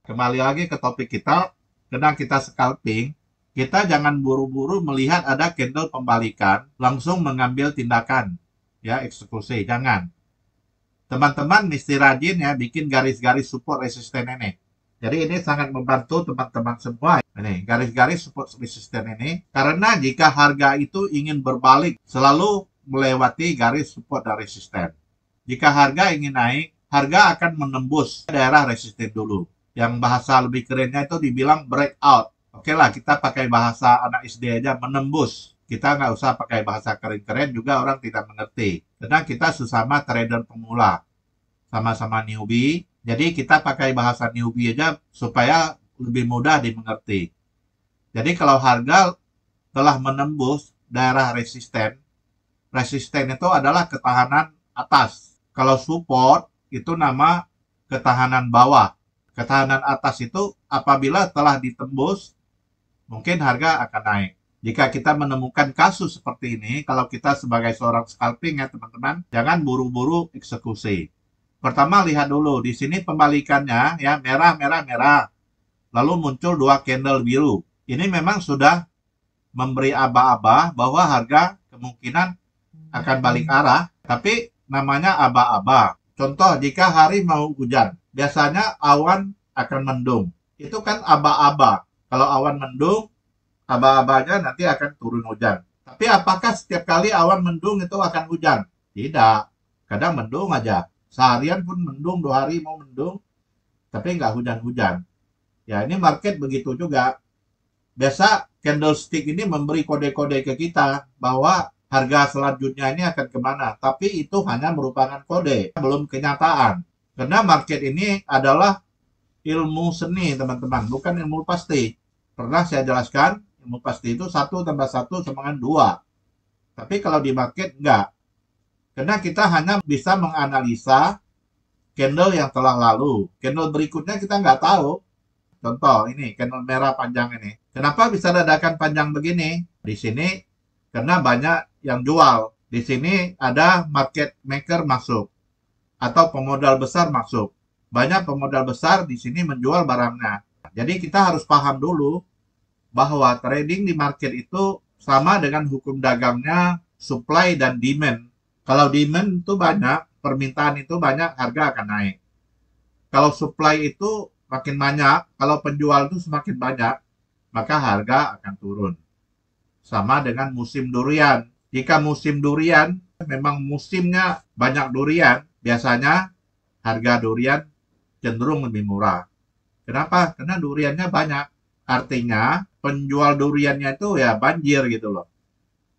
Kembali lagi ke topik kita, karena kita scalping, kita jangan buru-buru melihat ada candle pembalikan, langsung mengambil tindakan, ya eksekusi, jangan. Teman-teman mesti rajin ya bikin garis-garis support resisten ini. Jadi ini sangat membantu teman-teman semua. Ini garis-garis support resisten ini, karena jika harga itu ingin berbalik, selalu melewati garis support dan resisten. Jika harga ingin naik, harga akan menembus daerah resisten dulu. Yang bahasa lebih kerennya itu dibilang breakout. Oke lah, kita pakai bahasa anak SD aja, menembus. Kita nggak usah pakai bahasa keren-keren, juga orang tidak mengerti. Karena kita sesama trader pemula. Sama-sama newbie. Jadi kita pakai bahasa newbie aja supaya lebih mudah dimengerti. Jadi kalau harga telah menembus daerah resisten, resisten itu adalah ketahanan atas. Kalau support itu nama ketahanan bawah. Ketahanan atas itu apabila telah ditembus, mungkin harga akan naik. Jika kita menemukan kasus seperti ini, kalau kita sebagai seorang scalping ya teman-teman, jangan buru-buru eksekusi. Pertama lihat dulu, di sini pembalikannya ya merah, merah, merah. Lalu muncul dua candle biru. Ini memang sudah memberi aba-aba bahwa harga kemungkinan akan balik arah, tapi namanya aba-aba. Contoh, jika hari mau hujan, biasanya awan akan mendung. Itu kan aba-aba. Kalau awan mendung, aba-abanya nanti akan turun hujan. Tapi apakah setiap kali awan mendung itu akan hujan? Tidak. Kadang mendung aja. Seharian pun mendung, 2 hari mau mendung, tapi nggak hujan-hujan. Ya, ini market begitu juga. Biasa candlestick ini memberi kode-kode ke kita bahwa harga selanjutnya ini akan kemana. Tapi itu hanya merupakan kode, belum kenyataan. Karena market ini adalah ilmu seni, teman-teman, bukan ilmu pasti. Pernah saya jelaskan, ilmu pasti itu 1 tambah 1 sama dengan 2. Tapi kalau di market enggak. Karena kita hanya bisa menganalisa candle yang telah lalu. Candle berikutnya kita nggak tahu. Contoh, ini candle merah panjang ini. Kenapa bisa dadakan panjang begini? Di sini karena banyak yang jual. Di sini ada market maker masuk. Atau pemodal besar masuk. Banyak pemodal besar di sini menjual barangnya. Jadi kita harus paham dulu bahwa trading di market itu sama dengan hukum dagangnya supply dan demand. Kalau demand itu banyak, permintaan itu banyak, harga akan naik. Kalau supply itu makin banyak, kalau penjual itu semakin banyak, maka harga akan turun. Sama dengan musim durian. Jika musim durian, memang musimnya banyak durian, biasanya harga durian cenderung lebih murah. Kenapa? Karena duriannya banyak. Artinya penjual duriannya itu ya banjir gitu loh.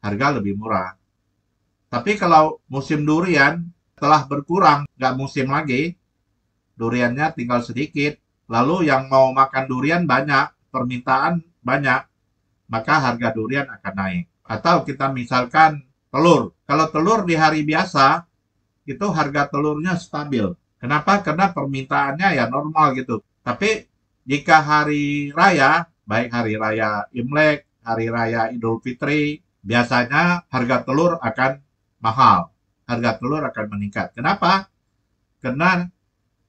Harga lebih murah. Tapi kalau musim durian telah berkurang, nggak musim lagi, duriannya tinggal sedikit, lalu yang mau makan durian banyak, permintaan banyak, maka harga durian akan naik. Atau kita misalkan telur. Kalau telur di hari biasa, itu harga telurnya stabil. Kenapa? Karena permintaannya ya normal gitu. Tapi jika hari raya, baik hari raya Imlek, hari raya Idul Fitri, biasanya harga telur akan mahal. Harga telur akan meningkat. Kenapa? Karena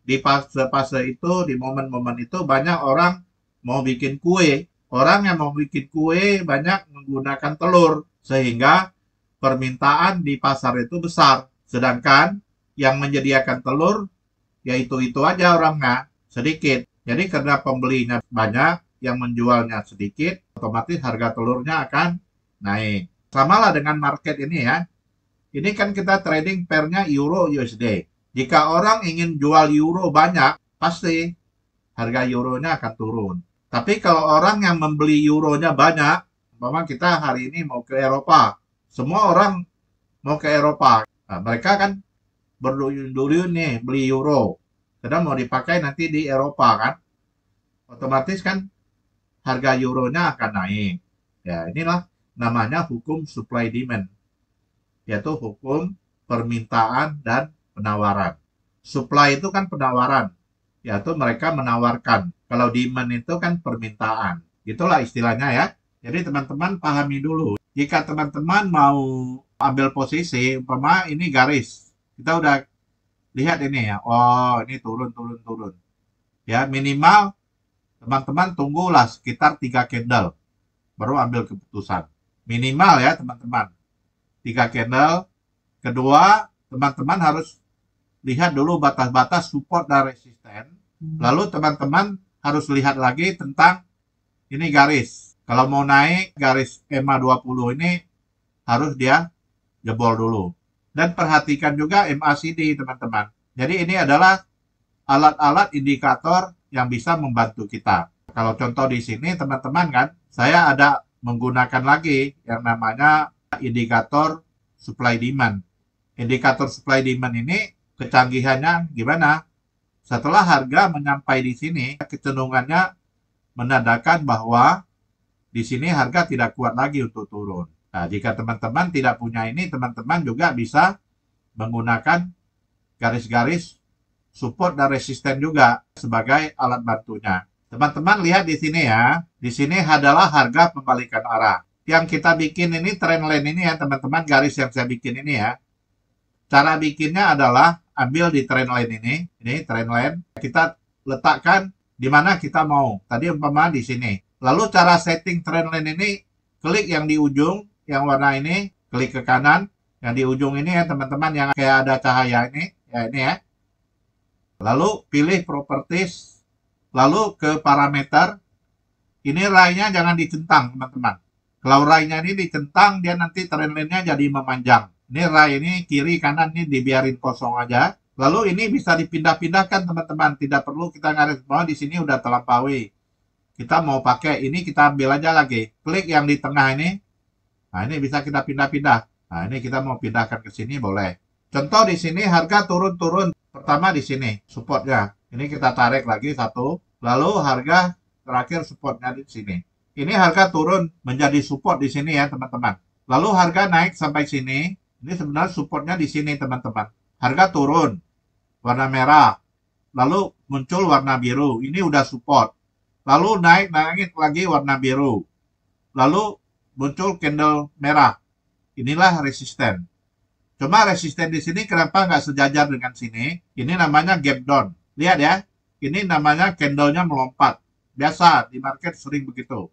di fase-fase itu, di momen-momen itu banyak orang mau bikin kue. Orang yang mau bikin kue banyak menggunakan telur. Sehingga permintaan di pasar itu besar. Sedangkan yang menyediakan telur, ya itu aja orangnya, sedikit. Jadi karena pembelinya banyak, yang menjualnya sedikit, otomatis harga telurnya akan naik. Samalah dengan market ini ya. Ini kan kita trading pairnya euro USD. Jika orang ingin jual euro banyak, pasti harga euronya akan turun. Tapi kalau orang yang membeli euronya banyak, memang kita hari ini mau ke Eropa. Semua orang mau ke Eropa. Nah, mereka kan berduyun-duyun nih beli euro. Karena mau dipakai nanti di Eropa kan. Otomatis kan harga euronya akan naik. Ya, inilah namanya hukum supply demand. Yaitu hukum permintaan dan penawaran. Supply itu kan penawaran, yaitu mereka menawarkan. Kalau demand itu kan permintaan. Itulah istilahnya ya. Jadi teman-teman pahami dulu. Jika teman-teman mau ambil posisi, umpama ini garis. Kita udah lihat ini ya. Oh, ini turun, turun, turun. Ya, minimal teman-teman tunggulah sekitar 3 candle, baru ambil keputusan. Minimal ya teman-teman, 3 candle. Kedua, teman-teman harus lihat dulu batas-batas support dan resisten. Lalu teman-teman harus lihat lagi tentang ini garis. Kalau mau naik garis EMA 20 ini harus dia jebol dulu. Dan perhatikan juga MACD teman-teman. Jadi ini adalah alat-alat indikator yang bisa membantu kita. Kalau contoh di sini teman-teman kan, saya ada menggunakan lagi yang namanya indikator supply demand. Indikator supply demand ini kecanggihannya gimana? Setelah harga menyampai di sini, kecenderungannya menandakan bahwa di sini harga tidak kuat lagi untuk turun. Nah, jika teman-teman tidak punya ini, teman-teman juga bisa menggunakan garis-garis support dan resisten juga sebagai alat bantunya. Teman-teman lihat di sini ya. Di sini adalah harga pembalikan arah. Yang kita bikin ini trendline ini ya teman-teman, garis yang saya bikin ini ya. Cara bikinnya adalah ambil di trendline ini trendline. Kita letakkan di mana kita mau. Tadi umpama di sini. Lalu cara setting trendline ini, klik yang di ujung, yang warna ini, klik ke kanan. Yang di ujung ini ya teman-teman, yang kayak ada cahaya ini, ya ini ya. Lalu pilih properties, lalu ke parameter. Ini ray-nya jangan dicentang teman-teman. Kalau ray-nya ini dicentang, dia nanti trendline-nya jadi memanjang. Ini ray ini kiri kanan ini dibiarin kosong aja. Lalu ini bisa dipindah-pindahkan teman-teman. Tidak perlu kita ngaris bahwa di sini udah terlampaui. Kita mau pakai ini, kita ambil aja lagi. Klik yang di tengah ini. Nah ini bisa kita pindah-pindah. Nah ini kita mau pindahkan ke sini boleh. Contoh di sini harga turun-turun. Pertama di sini supportnya. Ini kita tarik lagi satu. Lalu harga terakhir supportnya di sini. Ini harga turun menjadi support di sini ya teman-teman. Lalu harga naik sampai sini. Ini sebenarnya supportnya di sini teman-teman. Harga turun warna merah. Lalu muncul warna biru. Ini udah support. Lalu naik lagi warna biru. Lalu muncul candle merah. Inilah resisten. Cuma resisten di sini kenapa nggak sejajar dengan sini? Ini namanya gap down. Lihat ya. Ini namanya candlenya melompat. Biasa di market sering begitu.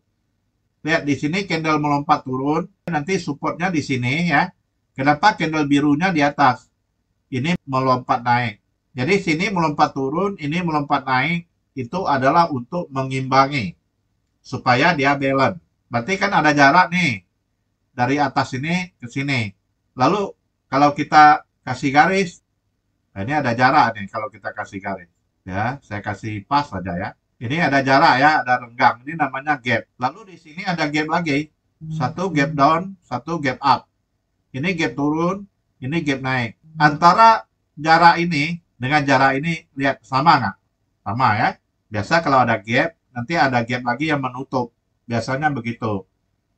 Lihat di sini candle melompat turun. Nanti supportnya di sini ya. Kenapa candle birunya di atas? Ini melompat naik. Jadi sini melompat turun, ini melompat naik. Itu adalah untuk mengimbangi. Supaya dia balance. Berarti kan ada jarak nih. Dari atas ini ke sini. Lalu kalau kita kasih garis. Nah ini ada jarak nih kalau kita kasih garis. Ya, saya kasih pas saja ya. Ini ada jarak ya, ada renggang. Ini namanya gap. Lalu di sini ada gap lagi. Satu gap down, satu gap up. Ini gap turun, ini gap naik. Antara jarak ini dengan jarak ini, lihat sama nggak? Sama ya. Biasa kalau ada gap, nanti ada gap lagi yang menutup. Biasanya begitu.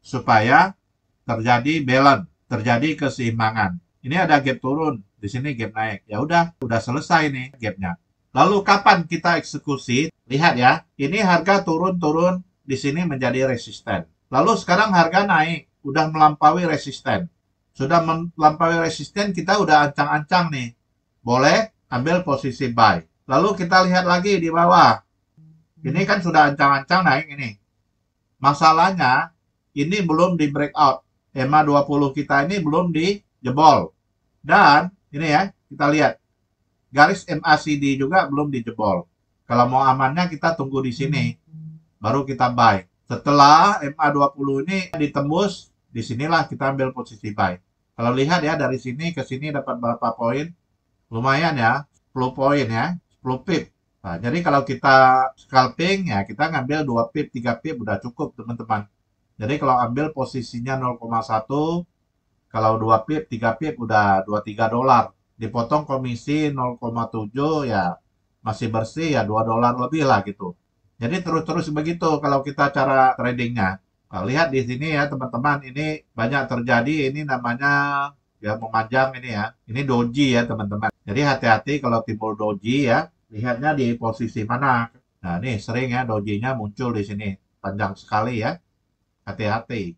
Supaya terjadi balance, terjadi keseimbangan. Ini ada gap turun, di sini gap naik. Ya udah selesai nih gapnya. Lalu kapan kita eksekusi? Lihat ya, ini harga turun-turun, di sini menjadi resisten. Lalu sekarang harga naik, udah melampaui resisten. Sudah melampaui resisten, kita udah ancang-ancang nih. Boleh ambil posisi buy. Lalu kita lihat lagi di bawah. Ini kan sudah ancang-ancang naik ini. Masalahnya, ini belum di breakout. EMA 20 kita ini belum dijebol. Dan, ini ya, kita lihat. Garis MACD juga belum dijebol. Kalau mau amannya kita tunggu di sini. Baru kita buy. Setelah MA 20 ini ditembus, disinilah kita ambil posisi buy. Kalau lihat ya dari sini ke sini dapat berapa poin? Lumayan ya, 10 poin ya, 10 pip. Nah, jadi kalau kita scalping ya kita ngambil 2 pip, 3 pip udah cukup teman-teman. Jadi kalau ambil posisinya 0,1, kalau 2 pip, 3 pip udah 23 dolar. Dipotong komisi 0,7 ya masih bersih ya 2 dolar lebih lah gitu. Jadi terus-terus begitu kalau kita cara tradingnya. Nah, lihat di sini ya teman-teman, ini banyak terjadi, ini namanya ya memanjang ini ya. Ini doji ya teman-teman. Jadi hati-hati kalau timbul doji ya, lihatnya di posisi mana. Nah ini sering ya dojinya muncul di sini, panjang sekali ya. Hati-hati.